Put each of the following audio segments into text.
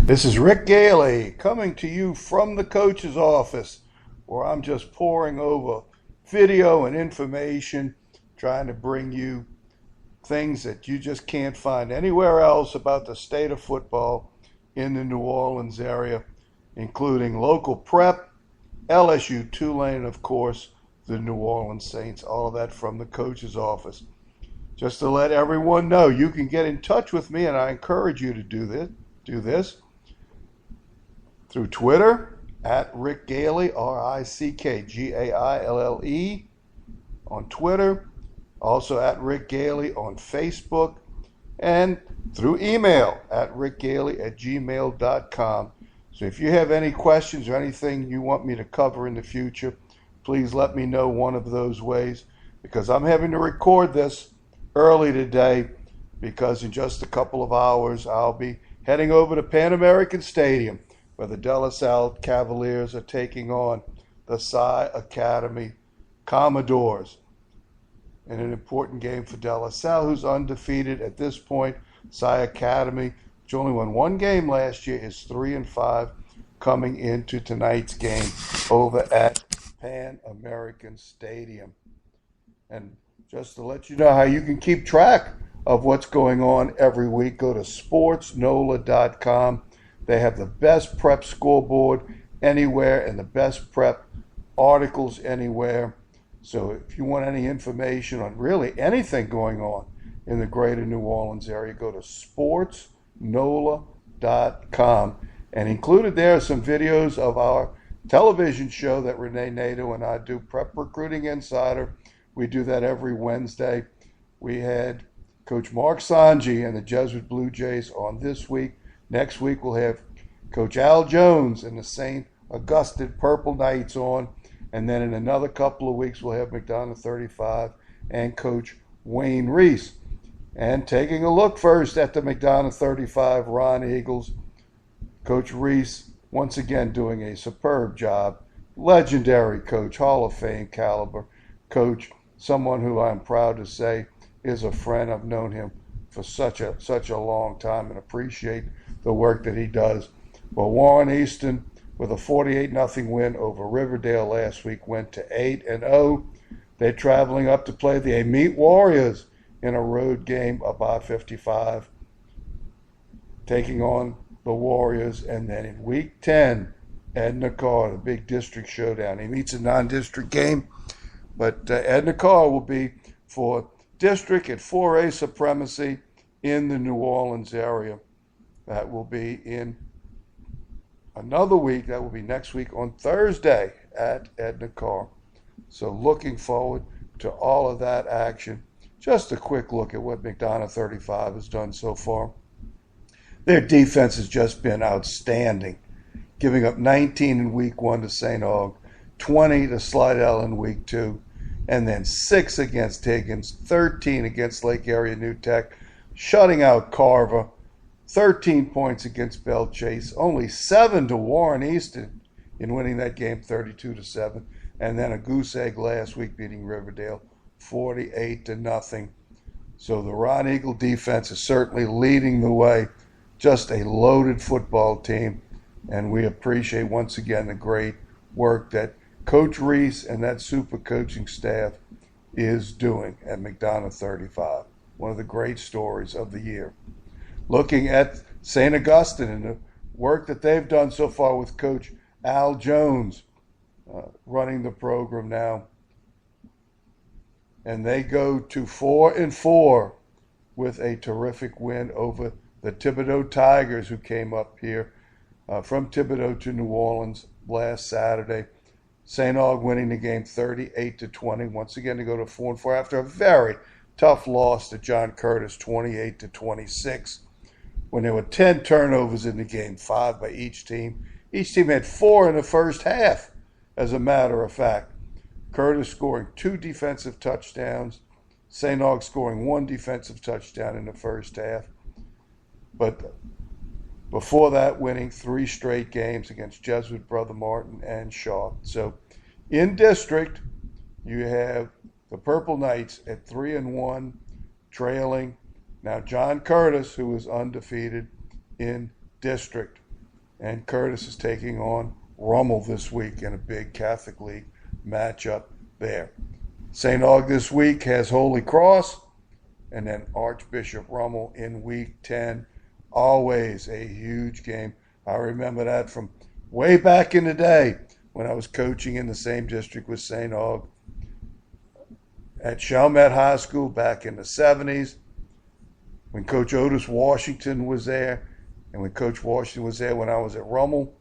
This is Rick Gailey coming to you from the coach's office, where I'm just poring over video and information, trying to bring you things that you just can't find anywhere else about the state of football in the New Orleans area, including local prep, LSU, Tulane, of course, the New Orleans Saints, all of that from the coach's office. Just to let everyone know, you can get in touch with me, and I encourage you to do this through Twitter at Rick Gailey, RickGaille on Twitter, also at Rick Gailey on Facebook, and through email at rickgailey@gmail.com. So if you have any questions or anything you want me to cover in the future, please let me know one of those ways, because I'm having to record this early today because in just a couple of hours I'll be heading over to Pan American Stadium, where the De La Salle Cavaliers are taking on the Psi Academy Commodores in an important game for De La Salle, who's undefeated at this point. Psi Academy, which only won one game last year, is 3-5 coming into tonight's game over at Pan American Stadium. And just to let you know how you can keep track of what's going on every week, go to sportsnola.com. They have the best prep scoreboard anywhere and the best prep articles anywhere. So if you want any information on really anything going on in the greater New Orleans area, go to sportsnola.com. And included there are some videos of our television show that Renee Nato and I do, Prep Recruiting Insider. We do that every Wednesday. We had Coach Mark Sanji and the Jesuit Blue Jays on this week. Next week we'll have Coach Al Jones and the St. Augustine Purple Knights on. And then in another couple of weeks we'll have McDonough 35 and Coach Wayne Reese. And taking a look first at the McDonough 35 Ron Eagles, Coach Reese once again doing a superb job. Legendary coach, Hall of Fame caliber coach, someone who I'm proud to say is a friend. I've known him for such a long time and appreciate the work that he does. Well, Warren Easton, with a 48-0 win over Riverdale last week, went to 8-0. They're traveling up to play the Amite Warriors in a road game of I-55, taking on the Warriors. And then in Week 10, Edna Carr, the big district showdown. He meets a non-district game, but Edna Carr will be for district at 4A supremacy in the New Orleans area. That will be in another week. That will be next week on Thursday at Edna Carr. So looking forward to all of that action. Just a quick look at what McDonough 35 has done so far. Their defense has just been outstanding, giving up 19 in Week 1 to St. Aug, 20 to Slidell in Week 2, and then 6 against Higgins, 13 against Lake Area New Tech, shutting out Carver, 13 points against Belle Chase, only 7 to Warren Easton in winning that game 32-7, and then a goose egg last week beating Riverdale 48-0. So the Ron Eagle defense is certainly leading the way. Just a loaded football team, and we appreciate once again the great work that Coach Reese and that super coaching staff is doing at McDonough 35. One of the great stories of the year. Looking at St. Augustine and the work that they've done so far with Coach Al Jones running the program now. And they go to 4-4 with a terrific win over the Thibodaux Tigers, who came up here from Thibodaux to New Orleans last Saturday. St. Aug winning the game 38-20. Once again to go to 4-4 after a very tough loss to John Curtis, 28-26. When there were 10 turnovers in the game, 5 by each team. Each team had 4 in the first half, as a matter of fact. Curtis scoring 2 defensive touchdowns, St. Aug scoring 1 defensive touchdown in the first half. But before that, winning 3 straight games against Jesuit, Brother Martin, and Shaw. So in district, you have the Purple Knights at 3-1, trailing now John Curtis, who is undefeated in district. and Curtis is taking on Rummel this week in a big Catholic League matchup there. St. Aug this week has Holy Cross, and then Archbishop Rummel in week 10. Always a huge game. I remember that from way back in the day when I was coaching in the same district with St. Aug at Chalmette High School back in the 70s, when Coach Otis Washington was there, and when Coach Washington was there when I was at Rummel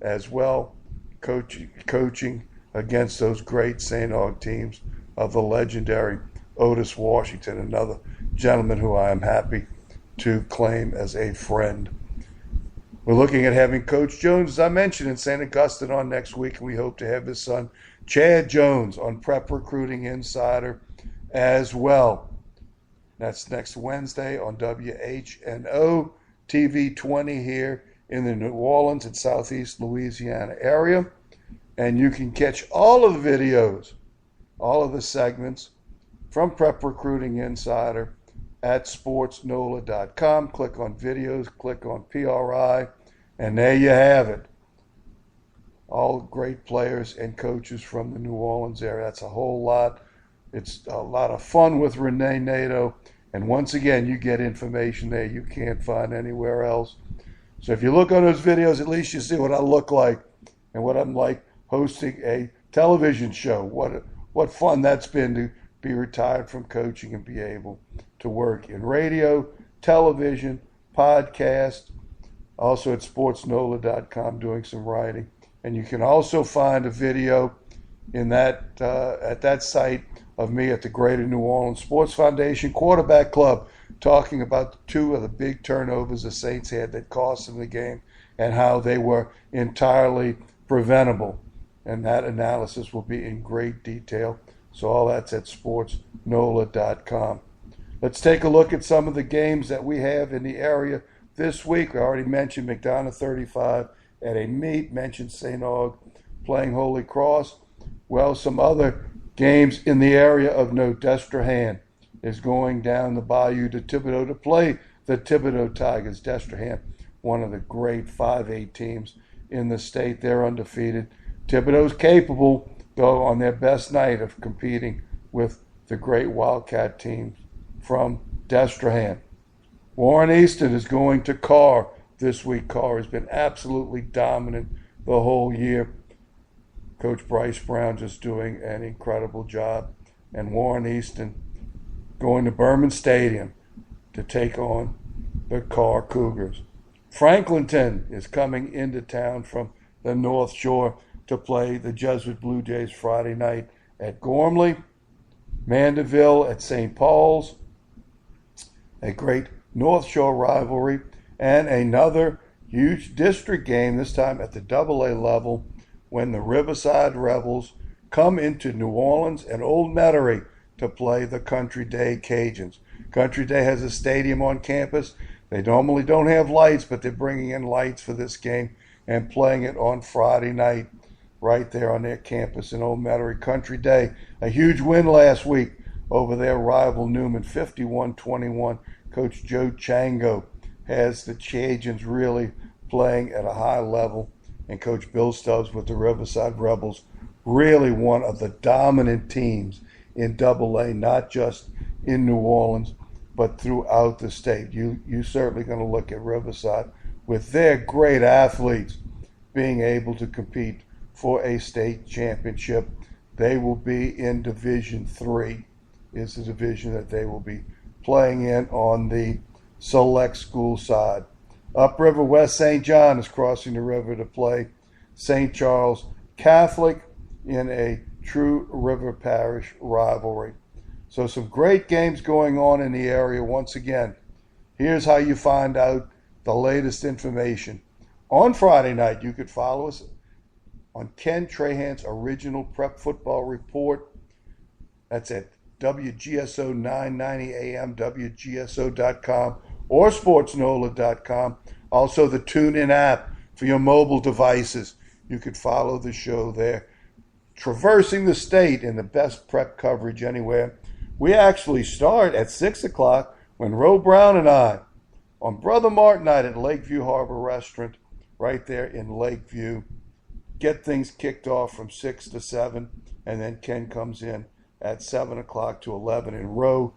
as well, coaching against those great St. Aug teams of the legendary Otis Washington, another gentleman who I am happy to claim as a friend. We're looking at having Coach Jones, as I mentioned, in St. Augustine on next week, and we hope to have his son, Chad Jones, on Prep Recruiting Insider as well. That's next Wednesday on WHNO TV 20 here in the New Orleans and Southeast Louisiana area. And you can catch all of the videos, all of the segments from Prep Recruiting Insider at sportsnola.com. Click on videos, click on PRI, and there you have it. All great players and coaches from the New Orleans area. That's a whole lot. It's a lot of fun with Renee Nato. And once again, you get information there you can't find anywhere else. So if you look on those videos, at least you see what I look like and what I'm like hosting a television show. What fun that's been to be retired from coaching and be able to work in radio, television, podcast, also at sportsnola.com doing some writing. And you can also find a video in that at that site of me at the Greater New Orleans Sports Foundation Quarterback Club, talking about two of the big turnovers the Saints had that cost them the game and how they were entirely preventable. And that analysis will be in great detail. So all that's at sportsnola.com. Let's take a look at some of the games that we have in the area this week. I already mentioned McDonough 35 at a meet, mentioned St. Aug playing Holy Cross. Well, some other games in the area of note. Destrehan is going down the bayou to Thibodaux to play the Thibodaux Tigers. Destrehan, one of the great 5A teams in the state. They're undefeated. Thibodaux's capable, though, on their best night of competing with the great Wildcat teams from Destrehan. Warren Easton is going to Carr this week. Carr has been absolutely dominant the whole year. Coach Bryce Brown just doing an incredible job. And Warren Easton going to Berman Stadium to take on the Carr Cougars. Franklinton is coming into town from the North Shore to play the Jesuit Blue Jays Friday night at Gormley. Mandeville at St. Paul's. A great North Shore rivalry. And another huge district game, this time at the AA level, when the Riverside Rebels come into New Orleans and Old Metairie to play the Country Day Cajuns. Country Day has a stadium on campus. They normally don't have lights, but they're bringing in lights for this game and playing it on Friday night right there on their campus in Old Metairie. Country Day, a huge win last week over their rival Newman, 51-21. Coach Joe Chango has the Cajuns really playing at a high level. And Coach Bill Stubbs with the Riverside Rebels, really one of the dominant teams in AA, not just in New Orleans, but throughout the state. You're certainly going to look at Riverside with their great athletes being able to compete for a state championship. They will be in Division III, is the division that they will be playing in on the select school side. Upriver West St. John is crossing the river to play St. Charles Catholic in a true river parish rivalry. So some great games going on in the area. Once again, here's how you find out the latest information. On Friday night, you could follow us on Ken Trahan's original Prep Football Report. That's at WGSO 990 AM, WGSO.com, or sportsnola.com. Also the TuneIn app for your mobile devices. You could follow the show there. Traversing the state in the best prep coverage anywhere. We actually start at 6 o'clock when Ro Brown and I, on Brother Martin night at Lakeview Harbor Restaurant, right there in Lakeview. Get things kicked off from 6 to 7, and then Ken comes in at 7 o'clock to 11, and Roe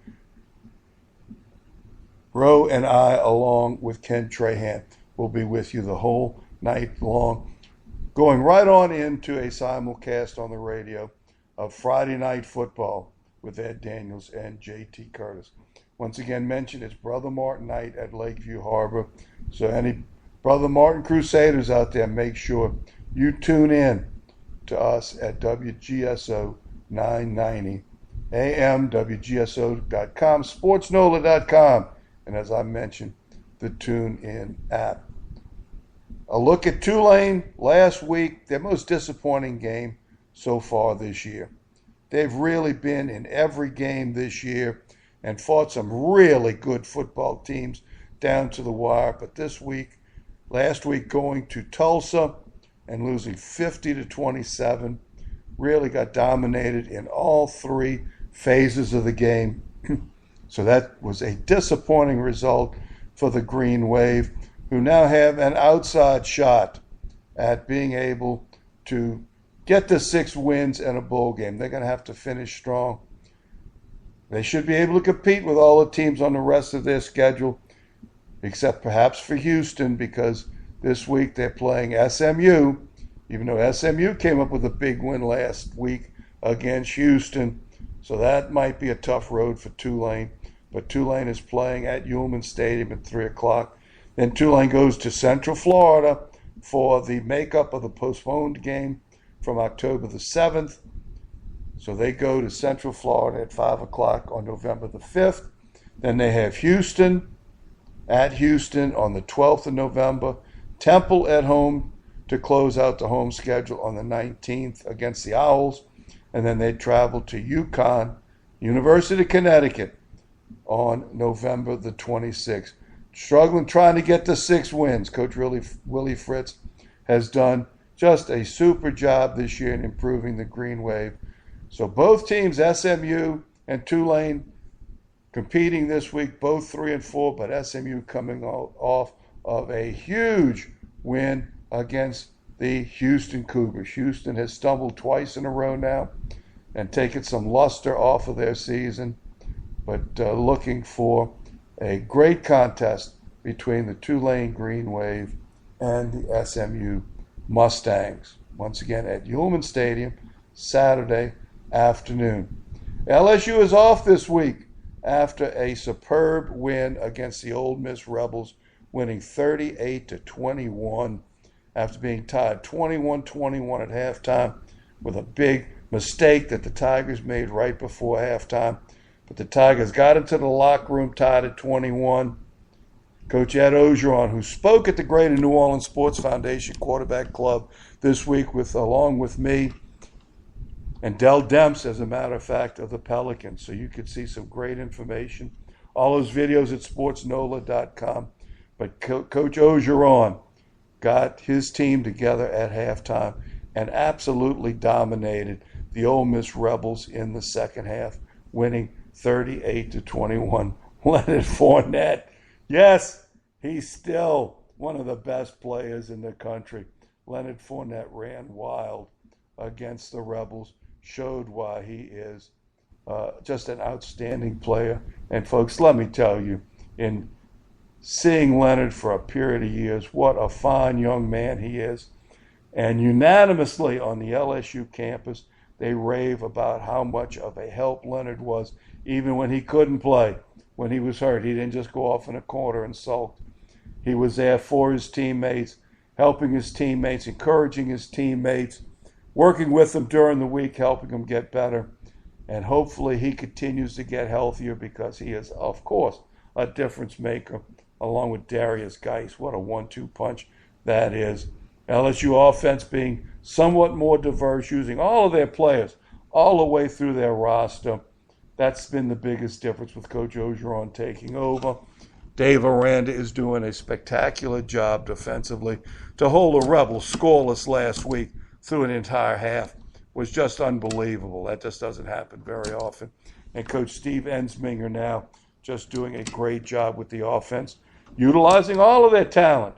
and I, along with Ken Trahan, will be with you the whole night long, going right on into a simulcast on the radio of Friday Night Football with Ed Daniels and JT Curtis. Once again, mentioned it's Brother Martin night at Lakeview Harbor. So any Brother Martin Crusaders out there, make sure you tune in to us at WGSO 990 AM, WGSO.com, SportsNola.com, and as I mentioned, the TuneIn app. A look at Tulane last week, their most disappointing game so far this year. They've really been in every game this year and fought some really good football teams down to the wire. But last week going to Tulsa and losing 50-27, really got dominated in all three phases of the game. So that was a disappointing result for the Green Wave, who now have an outside shot at being able to get the 6 wins in a bowl game. They're going to have to finish strong. They should be able to compete with all the teams on the rest of their schedule, except perhaps for Houston, because this week they're playing SMU, even though SMU came up with a big win last week against Houston. So that might be a tough road for Tulane. But Tulane is playing at Ullman Stadium at 3 o'clock. Then Tulane goes to Central Florida for the makeup of the postponed game from October the 7th. So they go to Central Florida at 5 o'clock on November the 5th. Then they have Houston at Houston on the 12th of November. Temple at home to close out the home schedule on the 19th against the Owls. And then they travel to UConn, University of Connecticut, on November the 26th. Struggling, trying to get the 6 wins. Coach Willie Fritz has done just a super job this year in improving the Green Wave. So both teams, SMU and Tulane, competing this week, both 3-4, but SMU coming off of a huge win against the Houston Cougars. Houston has stumbled twice in a row now and taken some luster off of their season, but looking for a great contest between the Tulane Green Wave and the SMU Mustangs. Once again at Ullman Stadium, Saturday afternoon. LSU is off this week after a superb win against the Ole Miss Rebels, winning 38-21 after being tied 21-21 at halftime with a big mistake that the Tigers made right before halftime. But the Tigers got into the locker room tied at 21. Coach Ed Ogeron, who spoke at the Greater New Orleans Sports Foundation Quarterback Club this week along with me, and Dell Demps, as a matter of fact, of the Pelicans. So you could see some great information. All those videos at sportsnola.com. But Coach Ogeron got his team together at halftime and absolutely dominated the Ole Miss Rebels in the second half, winning 38-21. Leonard Fournette, yes, he's still one of the best players in the country. Leonard Fournette ran wild against the Rebels, showed why he is just an outstanding player. And folks, let me tell you, in seeing Leonard for a period of years, what a fine young man he is. And unanimously on the LSU campus, they rave about how much of a help Leonard was, even when he couldn't play, when he was hurt. He didn't just go off in a corner and sulk. He was there for his teammates, helping his teammates, encouraging his teammates, working with them during the week, helping them get better. And hopefully he continues to get healthier, because he is, of course, a difference maker, along with Darius Geis. What a 1-2 punch that is. LSU offense being somewhat more diverse, using all of their players all the way through their roster. That's been the biggest difference with Coach Ogeron taking over. Dave Aranda is doing a spectacular job defensively. To hold the Rebels scoreless last week through an entire half was just unbelievable. That just doesn't happen very often. And Coach Steve Ensminger now just doing a great job with the offense, utilizing all of their talent